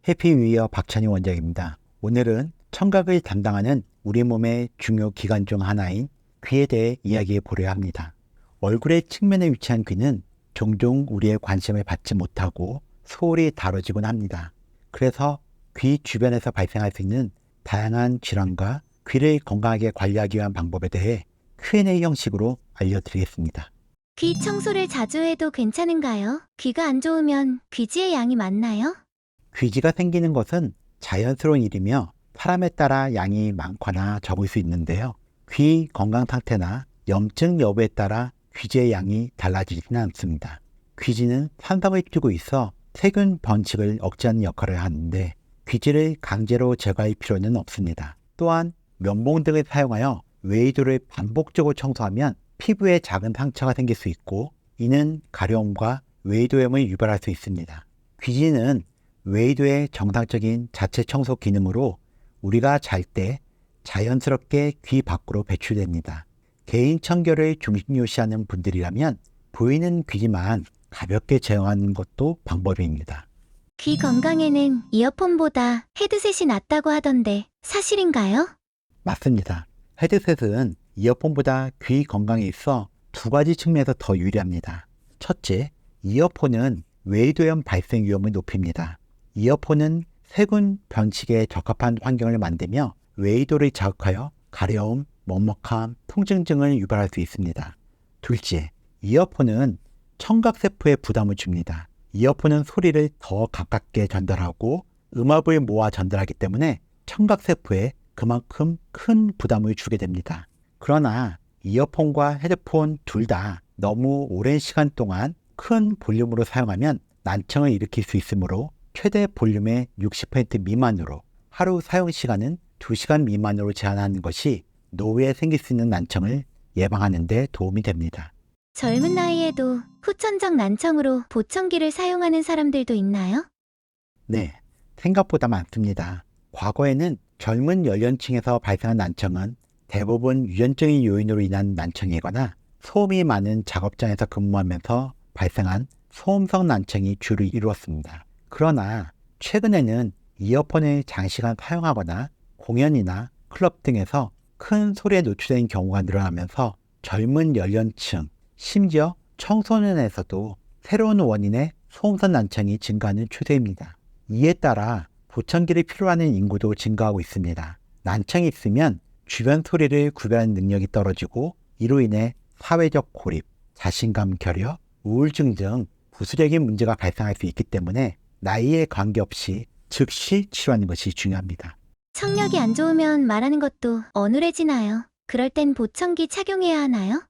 해피 뉴 이어 박찬희 원장입니다. 오늘은 청각을 담당하는 우리 몸의 중요 기관 중 하나인 귀에 대해 이야기해 보려 합니다. 얼굴의 측면에 위치한 귀는 종종 우리의 관심을 받지 못하고 소홀히 다뤄지곤 합니다. 그래서 귀 주변에서 발생할 수 있는 다양한 질환과 귀를 건강하게 관리하기 위한 방법에 대해 Q&A 형식으로 알려드리겠습니다. 귀 청소를 자주 해도 괜찮은가요? 귀가 안 좋으면 귀지의 양이 많나요? 귀지가 생기는 것은 자연스러운 일이며 사람에 따라 양이 많거나 적을 수 있는데요. 귀 건강 상태나 염증 여부에 따라 귀지의 양이 달라지지는 않습니다. 귀지는 산성을 띠고 있어 세균 번식을 억제하는 역할을 하는데 귀지를 강제로 제거할 필요는 없습니다. 또한 면봉 등을 사용하여 외이도를 반복적으로 청소하면 피부에 작은 상처가 생길 수 있고 이는 가려움과 외이도염을 유발할 수 있습니다. 귀지는 외이도의 정상적인 자체 청소 기능으로 우리가 잘 때 자연스럽게 귀 밖으로 배출됩니다. 개인 청결을 중요시하는 분들이라면 보이는 귀지만 가볍게 제어하는 것도 방법입니다. 귀 건강에는 이어폰보다 헤드셋이 낫다고 하던데 사실인가요? 맞습니다. 헤드셋은 이어폰보다 귀 건강에 있어 두 가지 측면에서 더 유리합니다. 첫째, 이어폰은 외이도염 발생 위험을 높입니다. 이어폰은 세균 번식에 적합한 환경을 만들며 외이도를 자극하여 가려움, 먹먹함, 통증 등을 유발할 수 있습니다. 둘째, 이어폰은 청각세포에 부담을 줍니다. 이어폰은 소리를 더 가깝게 전달하고 음압을 모아 전달하기 때문에 청각세포에 그만큼 큰 부담을 주게 됩니다. 그러나 이어폰과 헤드폰 둘 다 너무 오랜 시간 동안 큰 볼륨으로 사용하면 난청을 일으킬 수 있으므로 최대 볼륨의 60% 미만으로 하루 사용 시간은 2시간 미만으로 제한하는 것이 노후에 생길 수 있는 난청을 예방하는 데 도움이 됩니다. 젊은 나이에도 후천적 난청으로 보청기를 사용하는 사람들도 있나요? 네, 생각보다 많습니다. 과거에는 젊은 연령층에서 발생한 난청은 대부분 유전적인 요인으로 인한 난청이거나 소음이 많은 작업장에서 근무하면서 발생한 소음성 난청이 주를 이루었습니다. 그러나 최근에는 이어폰을 장시간 사용하거나 공연이나 클럽 등에서 큰 소리에 노출된 경우가 늘어나면서 젊은 연령층, 심지어 청소년에서도 새로운 원인의 소음성 난청이 증가하는 추세입니다. 이에 따라 보청기를 필요로 하는 인구도 증가하고 있습니다. 난청이 있으면 주변 소리를 구별하는 능력이 떨어지고 이로 인해 사회적 고립, 자신감 결여, 우울증 등 부수적인 문제가 발생할 수 있기 때문에 나이에 관계없이 즉시 치료하는 것이 중요합니다. 청력이 안 좋으면 말하는 것도 어눌해지나요? 그럴 땐 보청기 착용해야 하나요?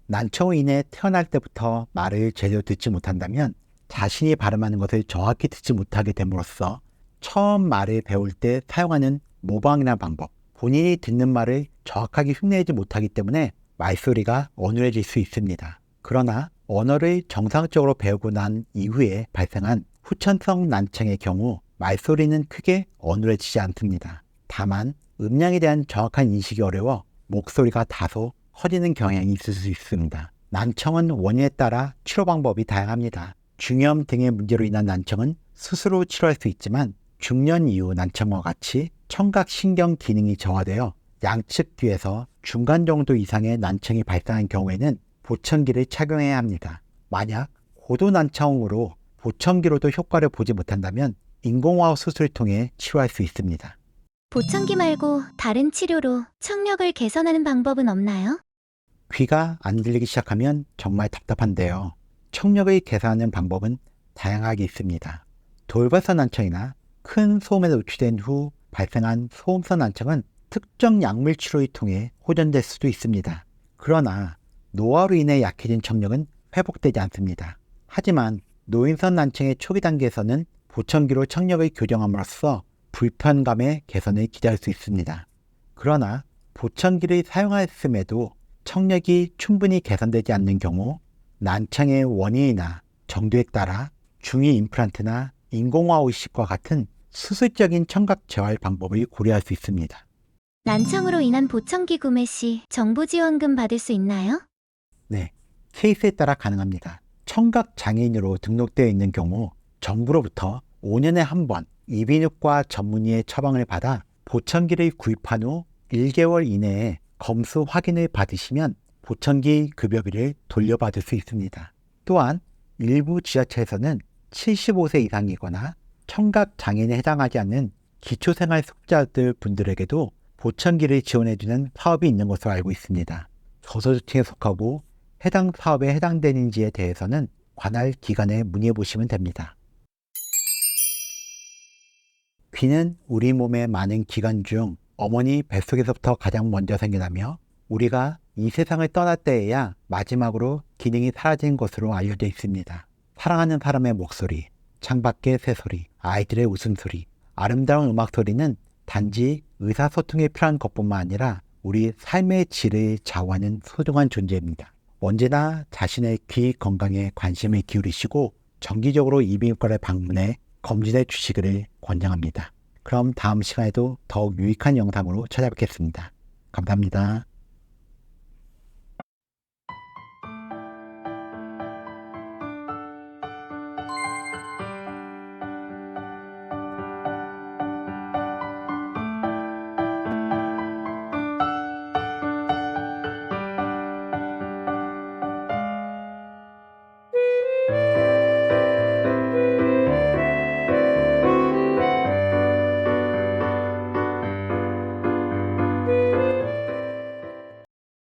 난청으로 인해 태어날 때부터 말을 제대로 듣지 못한다면 자신이 발음하는 것을 정확히 듣지 못하게 됨으로써 처음 말을 배울 때 사용하는 모방이나 방법, 본인이 듣는 말을 정확하게 흉내내지 못하기 때문에 말소리가 어눌해질 수 있습니다. 그러나 언어를 정상적으로 배우고 난 이후에 발생한 후천성 난청의 경우 말소리는 크게 어눌해지지 않습니다. 다만 음량에 대한 정확한 인식이 어려워 목소리가 다소 커지는 경향이 있을 수 있습니다. 난청은 원인에 따라 치료 방법이 다양합니다. 중이염 등의 문제로 인한 난청은 스스로 치료할 수 있지만 중년 이후 난청과 같이 청각신경 기능이 저하되어 양측 귀에서 중간 정도 이상의 난청이 발생한 경우에는 보청기를 착용해야 합니다. 만약 고도 난청으로 보청기로도 효과를 보지 못한다면 인공호흡 수술을 통해 치료할 수 있습니다. 보청기 말고 다른 치료로 청력을 개선하는 방법은 없나요? 귀가 안 들리기 시작하면 정말 답답한데요. 청력을 개선하는 방법은 다양하게 있습니다. 돌발성 난청이나 큰 소음에 노출된 후 발생한 소음성 난청은 특정 약물 치료를 통해 호전될 수도 있습니다. 그러나 노화로 인해 약해진 청력은 회복되지 않습니다. 하지만 노인성 난청의 초기 단계에서는 보청기로 청력을 교정함으로써 불편감의 개선을 기대할 수 있습니다. 그러나 보청기를 사용했음에도 청력이 충분히 개선되지 않는 경우 난청의 원인이나 정도에 따라 중위 임플란트나 인공호흡 이식과 같은 수술적인 청각 재활 방법을 고려할 수 있습니다. 난청으로 인한 보청기 구매 시 정부 지원금 받을 수 있나요? 네, 케이스에 따라 가능합니다. 청각 장애인으로 등록되어 있는 경우 정부로부터 5년에 한 번 이비인후과 전문의의 처방을 받아 보청기를 구입한 후 1개월 이내에 검수 확인을 받으시면 보청기 급여비를 돌려받을 수 있습니다. 또한 일부 지자체에서는 75세 이상이거나 청각 장애인에 해당하지 않는 기초생활수급자들 분들에게도 보청기를 지원해주는 사업이 있는 것으로 알고 있습니다. 저소득층에 속하고 해당 사업에 해당되는지에 대해서는 관할 기관에 문의해 보시면 됩니다. 귀는 우리 몸의 많은 기관 중 어머니 뱃속에서부터 가장 먼저 생겨나며 우리가 이 세상을 떠날 때에야 마지막으로 기능이 사라진 것으로 알려져 있습니다. 사랑하는 사람의 목소리, 창밖의 새소리, 아이들의 웃음소리, 아름다운 음악소리는 단지 의사소통에 필요한 것뿐만 아니라 우리 삶의 질을 좌우하는 소중한 존재입니다. 언제나 자신의 귀 건강에 관심을 기울이시고 정기적으로 이비인후과를 방문해 검진해 주시기를 권장합니다. 그럼 다음 시간에도 더욱 유익한 영상으로 찾아뵙겠습니다. 감사합니다.